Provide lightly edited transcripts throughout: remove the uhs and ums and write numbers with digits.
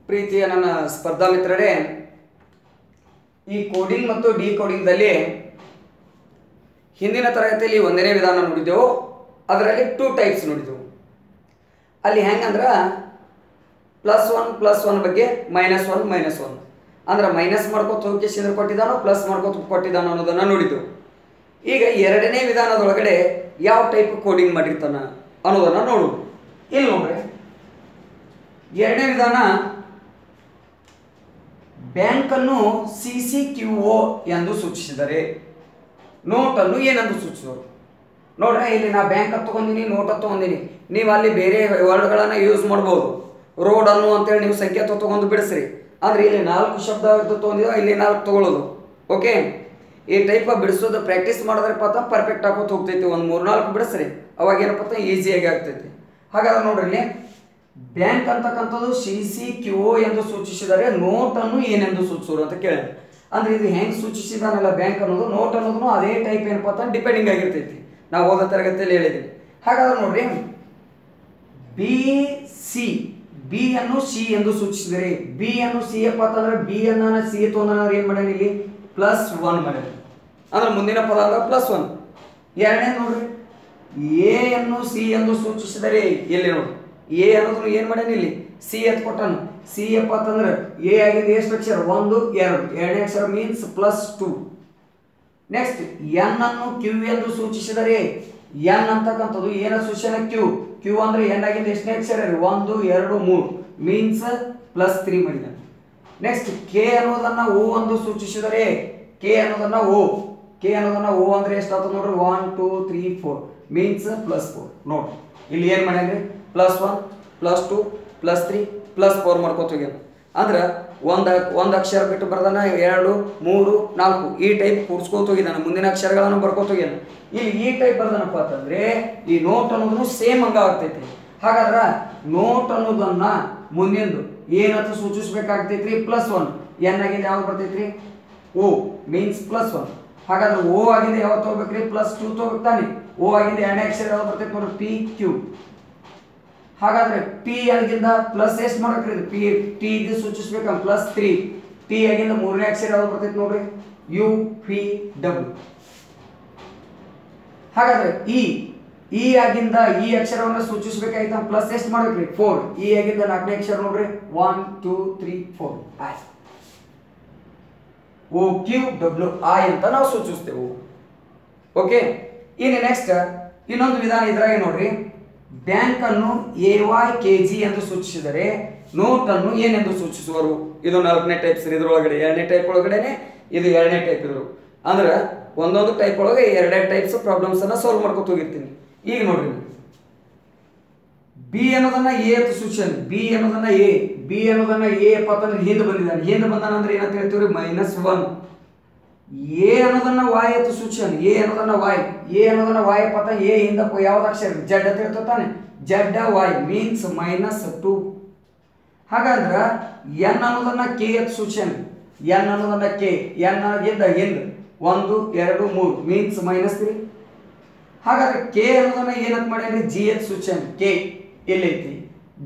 ಪ್ರೀತಿಯ ನನ್ನ ಸ್ಪರ್ಧಾ ಮಿತ್ರರೇ, ಈ ಕೋಡಿಂಗ್ ಮತ್ತು ಡಿಕೋಡಿಂಗ್ದಲ್ಲಿ ಹಿಂದಿನ ತರಗತಿಯಲ್ಲಿ ಒಂದನೇ ವಿಧಾನ ನೋಡಿದೆವು. ಅದರಲ್ಲಿ 2 ಟೈಪ್ಸ್ ನೋಡಿದೆವು. ಅಲ್ಲಿ ಹೆಂಗಂದ್ರೆ +1 ಬಗ್ಗೆ -1 ಅಂದ್ರೆ ಮೈನಸ್ ಮಾಡ್ಕೊತ ಹೋಗಿ ಸಿಂದ್ರ ಕೊಟ್ಟಿದ್ದಾನೋ ಪ್ಲಸ್ ಮಾಡ್ಕೊತ ಕೊಟ್ಟಿದ್ದಾನೋ ಅನ್ನೋದನ್ನು ನೋಡಿದೆವು. ಈಗ ಎರಡನೇ ವಿಧಾನದೊಳಗಡೆ ಯಾವ ಟೈಪ್ ಕೋಡಿಂಗ್ ಮಾಡಿರ್ತಾನ ಅನ್ನೋದನ್ನು ನೋಡುವುದು. ಇಲ್ಲಿ ನೋಡ್ರಿ, ಎರಡನೇ ವಿಧಾನ ಬ್ಯಾಂಕನ್ನು CCQO ಎಂದು ಸೂಚಿಸಿದರೆ ನೋಟನ್ನು ಏನೆಂದು ಸೂಚಿಸುವರು. ನೋಡ್ರಿ, ಇಲ್ಲಿ ನಾ ಬ್ಯಾಂಕ್ ಅಂತ ತೊಗೊಂಡಿನಿ, ನೋಟ್ ಅಂತ ತೊಗೊಂಡಿನಿ. ನೀವು ಅಲ್ಲಿ ಬೇರೆ ವರ್ಡ್ಗಳನ್ನು ಯೂಸ್ ಮಾಡ್ಬೋದು. ರೋಡ್ ಅನ್ನು ಅಂತೇಳಿ ನೀವು ಸಂಖ್ಯೆ ತೊಗೊಂಡು ಬಿಡಿಸ್ರಿ. ಅಂದರೆ ಇಲ್ಲಿ 4 ಶಬ್ದ ತೊಗೊಂಡಿದ್ದೋ, ಇಲ್ಲಿ 4 ತೊಗೊಳ್ಳೋದು. ಓಕೆ, ಈ ಟೈಪ್ ಬಿಡಿಸೋದು ಪ್ರಾಕ್ಟೀಸ್ ಮಾಡಿದ್ರಪ್ಪ ಅಂತ ಪರ್ಫೆಕ್ಟ್ ಆಗೋದು ಹೋಗ್ತೈತಿ. ಒಂದು 3-4 ಬಿಡಿಸ್ರಿ, ಅವಾಗ ಏನಪ್ಪ ಅಂತ ಈಸಿಯಾಗಿ ಆಗ್ತೈತಿ. ಹಾಗಾದ್ರೆ ನೋಡ್ರಿ, ಇಲ್ಲಿ ಬ್ಯಾಂಕ್ ಅಂತಕ್ಕಂಥದ್ದು CCQO ಎಂದು ಸೂಚಿಸಿದರೆ ನೋಟನ್ನು ಏನೆಂದು ಸೂಚಿಸೋರು ಅಂತ ಕೇಳಿದೆ. ಅಂದ್ರೆ ಇದು ಹೆಂಗೆ ಸೂಚಿಸಿದಾನಲ್ಲ ಬ್ಯಾಂಕ್ ಅನ್ನೋದು, ನೋಟ್ ಅನ್ನೋದು ಅದೇ ಟೈಪ್ ಏನಪ್ಪ ಅಂತ ಡಿಪೆಂಡಿಂಗ್ ಆಗಿರ್ತೈತಿ. ನಾವು ಓದೋ ತರಗತಿಯಲ್ಲಿ ಹೇಳಿದ್ದೀವಿ. ಹಾಗಾದ್ರೆ ನೋಡ್ರಿ, ಬಿ ಅನ್ನು ಸಿ ಎಂದು ಸೂಚಿಸಿದರೆ ಬಿ ಅನ್ನು ಸಿ ಅಪ್ಪ ಅಂತಂದ್ರೆ ಬಿ ಅನ್ನ ಸಿ ತೊಗೊಂಡ್ರೆ ಏನು ಮಾಡ್ಯಾನ ಇಲ್ಲಿ +1 ಮಾಡ್ಯಾನ. ಅಂದ್ರೆ ಮುಂದಿನ ಪದ ಅಂದ್ರೆ +1. ಎರಡನೇ ನೋಡ್ರಿ, ಎ ಅನ್ನು ಸಿ ಎಂದು ಸೂಚಿಸಿದರೆ ಇಲ್ಲಿ ನೋಡ್ರಿ, ಎ ಅನ್ನೋದನ್ನು ಏನು ಮಾಡ್ಯಾನ ಇಲ್ಲಿ ಸಿ ಅಂತ ಕೊಟ್ಟಾನ. ಸಿ ಅಪ್ಪ ಅಂತಂದ್ರೆ ಎ ಆಗಿದ್ದು ಎಷ್ಟು ಅಕ್ಷರ 1 2, ಎರಡನೇ ಅಕ್ಷರ ಮೀನ್ಸ್ +2. ನೆಕ್ಸ್ಟ್ ಎನ್ ಅನ್ನು ಕ್ಯೂ ಎಂದು ಸೂಚಿಸಿದರೆ ಎನ್ ಅಂತಕ್ಕಂಥದ್ದು ಏನ ಸೂಚನೆ ಕ್ಯೂ ಅಂದ್ರೆ ಎನ್ ಆಗಿಂದ ಎಷ್ಟನೇ ಅಕ್ಷರ 1 2 3 ಮೀನ್ಸ್ +3 ಮಾಡಿದ್ದಾನೆ. ನೆಕ್ಸ್ಟ್ ಕೆ ಅನ್ನೋದನ್ನ ಓ ಎಂದು ಸೂಚಿಸಿದರೆ ಕೆ ಅನ್ನೋದನ್ನ ಓ ಅಂದ್ರೆ ಎಷ್ಟಾಗ್ತದೆ ನೋಡ್ರಿ 1 2 3 4 ಮೀನ್ಸ್ +4. ನೋಡ್ರಿ ಇಲ್ಲಿ ಏನ್ ಮಾಡ್ಯಾನ್ರಿ +1 +2 +3 +4 ಮಾಡ್ಕೊತ ಹೋಗ್ಯಾನ. ಅಂದ್ರೆ ಒಂದು ಅಕ್ಷರ ಬಿಟ್ಟು ಬರ್ದಾನ 2 3 4 ಈ ಟೈಪ್ ಕೂಡ್ಸ್ಕೊತ ಹೋಗಿದ್ದಾನೆ. ಮುಂದಿನ ಅಕ್ಷರಗಳನ್ನು ಬರ್ಕೋತ ಹೋಗ್ಯಾನ. ಇಲ್ಲಿ ಈ ಟೈಪ್ ಬರ್ದಾನಪ್ಪ ಅಂತಂದ್ರೆ ಈ ನೋಟ್ ಅನ್ನೋದನ್ನು ಸೇಮ್ ಹಂಗ ಆಗ್ತೈತಿ. ಹಾಗಾದ್ರೆ ನೋಟ್ ಅನ್ನೋದನ್ನ ಮುಂದಿಂದು ಏನಂತ ಸೂಚಿಸ್ಬೇಕಾಗ್ತೈತ್ರಿ +1. ಎನ್ ಆಗಿದೆ ಯಾವ್ದು ಬರ್ತೈತ್ರಿ ಓ ಮೀನ್ಸ್ +1. ಹಾಗಾದ್ರೆ ಓ ಆಗಿದೆ ಯಾವ್ದು ತಗೋಬೇಕ್ರಿ +2 ತಗೋಬೇಕು ತಾನೆ. ಓ ಆಗಿದೆ ಎರಡನೇ ಅಕ್ಷರ ಯಾವ್ದು ಬರ್ತೈತಿ ನೋಡ್ರಿ PQ. ಹಾಗಾದ್ರೆ ಪಿ ಆಗಿಂದ ಪ್ಲಸ್ ಎಷ್ಟು ಮಾಡ್ಬೇಕ್ರಿ ಟಿ ಇದು ಸೂಚಿಸ್ಬೇಕ +3. ಟಿ ಆಗಿಂದ ಮೂರನೇ ಅಕ್ಷರ ಯಾವ್ದು ಬರ್ತೈತಿ ನೋಡ್ರಿ UPW. ಹಾಗಾದ್ರೆ ಇ ಆಗಿಂದ ಈ ಅಕ್ಷರವನ್ನು ಸೂಚಿಸಬೇಕಾಯ್ತು ಪ್ಲಸ್ ಎಷ್ಟು ಮಾಡ್ಬೇಕ್ರಿ 4. ಇ ಆಗಿಂದ ನಾಲ್ಕನೇ ಅಕ್ಷರ ನೋಡ್ರಿ 1 2 3 4 ಐ OQWI ಅಂತ ನಾವು ಸೂಚಿಸ್ತೇವೆ. ಓಕೆ, ಇನ್ನು ನೆಕ್ಸ್ಟ್ ಇನ್ನೊಂದು ವಿಧಾನ ಇದ್ರಾಗೆ ನೋಡ್ರಿ, ಬ್ಯಾಂಕ್ ಅನ್ನು AYKG ಎಂದು ಸೂಚಿಸಿದರೆ ನೋಟ್ ಅನ್ನು ಏನೆಂದು ಸೂಚಿಸುವರು. ಇದು 4ನೇ ಟೈಪ್ ಸರ್. ಇದ್ರೊಳಗಡೆ 2ನೇ ಟೈಪ್ ಒಳಗಡೆನೆ ಇದು 2ನೇ ಟೈಪ್ ಇದ್ರು. ಅಂದ್ರೆ ಒಂದೊಂದು ಟೈಪ್ ಒಳಗೆ 2 ಟೈಪ್ಸ್ ಪ್ರಾಬ್ಲಮ್ಸ್ ಅನ್ನ ಸಾಲ್ವ್ ಮಾಡ್ಕೊತ ಹೋಗಿರ್ತೀನಿ. ಈಗ ನೋಡ್ರಿ, ಬಿ ಅನ್ನೋದನ್ನ ಎ ಅಂತ ಸೂಚನೆ. ಬಿ ಅನ್ನೋದನ್ನ ಎ ಅಪ್ಪ ಅಂತಂದ್ರೆ ಹಿಂದೆ ಬಂದಿದ್ದಾನೆ. ಹಿಂದೆ ಬಂದಾನ ಅಂದ್ರೆ ಏನಂತ ಹೇಳ್ತೀವ್ರಿ -1. ಎ ಅನ್ನೋದನ್ನ Y ಅಂತ ಸೂಚನೆ. ಎ ಅನ್ನೋದನ್ನ Y ಅಪ್ಪ ಅಂತ ಎ ಹಿಂದ ಯಾವ್ದು ಅಕ್ಷರ Z ಅಂತ ಹೇಳ್ತಾನೆ. ZY means -2. ಹಾಗಾದ್ರ ಎನ್ ಅನ್ನೋದನ್ನ ಕೆ ಅಂತ ಸೂಚನೆ. ಎನ್ ಅನ್ನೋದನ್ನ ಕೆ, ಎನ್ ಆಗಿಂದ ಹಿಂದೆ 1 2 3 ಮೀನ್ಸ್ -3. ಹಾಗಾದ್ರೆ ಕೆ ಅನ್ನೋದನ್ನ ಏನಂತ ಮಾಡ್ಯಾರಿ ಜಿ ಅಂತ ಸೂಚನೆ. ಕೆ ಎಲ್ಲೈತಿ,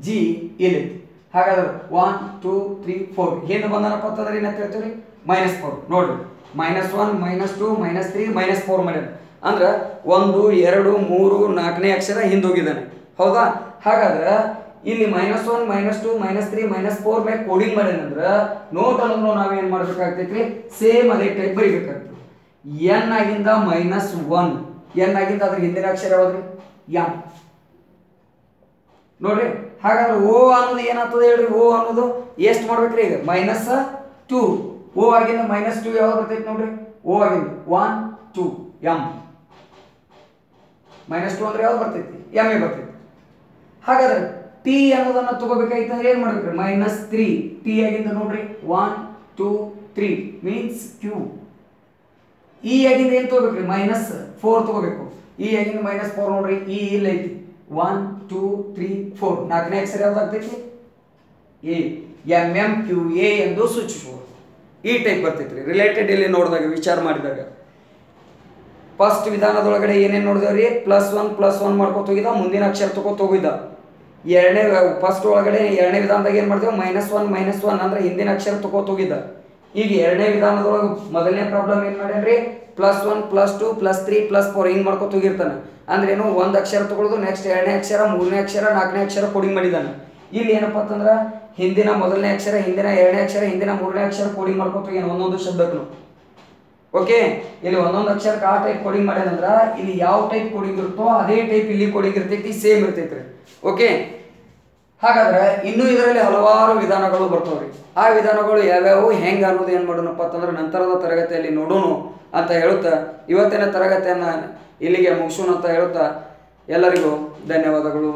ಜಿ ಎಲ್ಲೈತಿ. ಹಾಗಾದ್ರೆ 1 2 3 4 ಹಿಂದೆ ಬಂದನಪ್ಪ ಅಂತಂದ್ರೆ ಏನಂತ ಹೇಳ್ತೀವಿ -4. ನೋಡ್ರಿ -1 -2 -3 -4 ಮಾಡ್ಯಾರ. ಅಂದ್ರೆ 1 2 3 4ನೇ ಅಕ್ಷರ ಹಿಂದೋಗಿದ್ದಾನೆ. ಹೌದಾ? ಹಾಗಾದ್ರೆ ಇಲ್ಲಿ -1 -2 -3 -4 ಮೇಲೆ ಕೋಡಿಂಗ್ ಮಾಡ್ಯಾನಂದ್ರೆ ನೋಟ್ ಅನ್ನೋದು ನಾವೇನ್ ಮಾಡ್ಬೇಕಾಗ್ತೈತ್ರಿ ಸೇಮ್ ಅದೇ ಟೈಪ್ ಬರಿಬೇಕಾಗ್ತದೆ. ಎನ್ ಆಗಿಂದ -1, ಎನ್ ಆಗಿಂದ ಅದ್ರ ಹಿಂದಿನ ಅಕ್ಷರ ಯಾವ್ದ್ರಿ ಎಂ. ನೋಡ್ರಿ, ಹಾಗಾದ್ರೆ ಓ ಅನ್ನೋದು ಏನಾಗ್ತದೆ ಹೇಳ್ರಿ, ಓ ಅನ್ನೋದು ಎಷ್ಟು ಮಾಡ್ಬೇಕ್ರಿ ಈಗ -2. ಓ ಆಗಿಂದ -2 ಯಾವ್ದು ಬರ್ತೈತಿ ನೋಡ್ರಿ, ಓ ಆಗಿಂದ 1 2 ಎಂ. -2 ಅಂದ್ರೆ ಯಾವ್ದು ಬರ್ತೈತಿ ಎಂ ಎ ಬರ್ತೈತಿ. ಹಾಗಾದ್ರೆ ಟಿ ಅನ್ನೋದನ್ನ ತಗೋಬೇಕಾಯ್ತು ಅಂದ್ರೆ ಏನ್ ಮಾಡ್ಬೇಕ್ರಿ -3. ಟಿ ಆಗಿಂದ ನೋಡ್ರಿ 1 2 3 ಮೀನ್ಸ್ Q. ಇ ಆಗಿಂದ ಏನ್ ತಗೋಬೇಕ್ರಿ -4 ತಗೋಬೇಕು. ಇ ಆಗಿಂದ -4 ನೋಡ್ರಿ ಇ ಇಲ್ಲ ಐತಿ 1 2 3 4 ನಾಲ್ಕನೇ ಅಕ್ಷರ ಯಾವ್ದಾಗ್ತೈತಿ ಎ. MMQA ಎಂದು ಸೂಚಿಸುವುದು ಈ ಟೈಪ್ ಬರ್ತೈತ್ರಿ. ರಿಲೇಟೆಡ್ ಇಲ್ಲಿ ನೋಡಿದಾಗ ವಿಚಾರ ಮಾಡಿದಾಗ ಫಸ್ಟ್ ವಿಧಾನದೊಳಗಡೆ ಏನೇನು ನೋಡಿದವ್ರಿ +1 ಮಾಡ್ಕೊತ ಹೋಗಿದ್ದ, ಮುಂದಿನ ಅಕ್ಷರ ತಗೋತ ಹೋಗಿದ್ದ. ಎರಡನೇ ಫಸ್ಟ್ ಒಳಗಡೆ ಎರಡನೇ ವಿಧಾನದಾಗ ಏನು ಮಾಡ್ತೇವೆ -1 ಅಂದ್ರೆ ಹಿಂದಿನ ಅಕ್ಷರ ತಗೋತ ಹೋಗಿದ್ದ. ಈಗ ಎರಡನೇ ವಿಧಾನದೊಳಗೆ ಮೊದಲನೇ ಪ್ರಾಬ್ಲಮ್ ಏನು ಮಾಡ್ಯಾನ್ರಿ +1 +2 +3 +4 ಹಿಂಗೆ ಮಾಡ್ಕೊತ ಹೋಗಿರ್ತಾನೆ. ಅಂದ್ರೆ ಏನು ಒಂದು ಅಕ್ಷರ ತಗೊಳ್ಳೋದು ನೆಕ್ಸ್ಟ್ ಎರಡನೇ ಅಕ್ಷರ ಮೂರನೇ ಅಕ್ಷರ ನಾಲ್ಕನೇ ಅಕ್ಷರ ಕೋಡಿಂಗ್ ಮಾಡಿದ್ದಾನೆ. ಇಲ್ಲಿ ಏನಪ್ಪ ಅಂತಂದ್ರೆ ಹಿಂದಿನ ಮೊದಲನೇ ಅಕ್ಷರ ಹಿಂದಿನ ಎರಡನೇ ಅಕ್ಷರ ಹಿಂದಿನ ಮೂರನೇ ಅಕ್ಷರ ಕೋಡಿಂಗ್ ಮಾಡ್ಕೊತ ಹೋಗ್ಯಾನ ಒಂದೊಂದು ಶಬ್ದಕ್ಕೂ. ಓಕೆ, ಇಲ್ಲಿ ಒಂದೊಂದು ಅಕ್ಷರಕ್ಕೆ ಆ ಟೈಪ್ ಕೋಡಿಂಗ್ ಮಾಡ್ಯಾನಂದ್ರ ಇಲ್ಲಿ ಯಾವ ಟೈಪ್ ಕೋಡಿಂಗ್ ಇರುತ್ತೋ ಅದೇ ಟೈಪ್ ಇಲ್ಲಿ ಕೋಡಿಂಗ್ ಇರ್ತೈತಿ, ಸೇಮ್ ಇರ್ತೈತ್ರಿ. ಓಕೆ, ಹಾಗಾದ್ರೆ ಇನ್ನೂ ಇದರಲ್ಲಿ ಹಲವಾರು ವಿಧಾನಗಳು ಬರ್ತಾವ್ರಿ. ಆ ವಿಧಾನಗಳು ಯಾವ್ಯಾವು ಹೆಂಗೆ ಅನ್ನೋದು ಏನು ಮಾಡೋಣಪ್ಪ ಅಂತಂದ್ರೆ ನಂತರದ ತರಗತಿಯಲ್ಲಿ ನೋಡೋಣ ಅಂತ ಹೇಳುತ್ತಾ ಇವತ್ತಿನ ತರಗತಿಯನ್ನು ಇಲ್ಲಿಗೆ ಮುಗಿಸೋಣ ಅಂತ ಹೇಳುತ್ತಾ ಎಲ್ಲರಿಗೂ ಧನ್ಯವಾದಗಳು.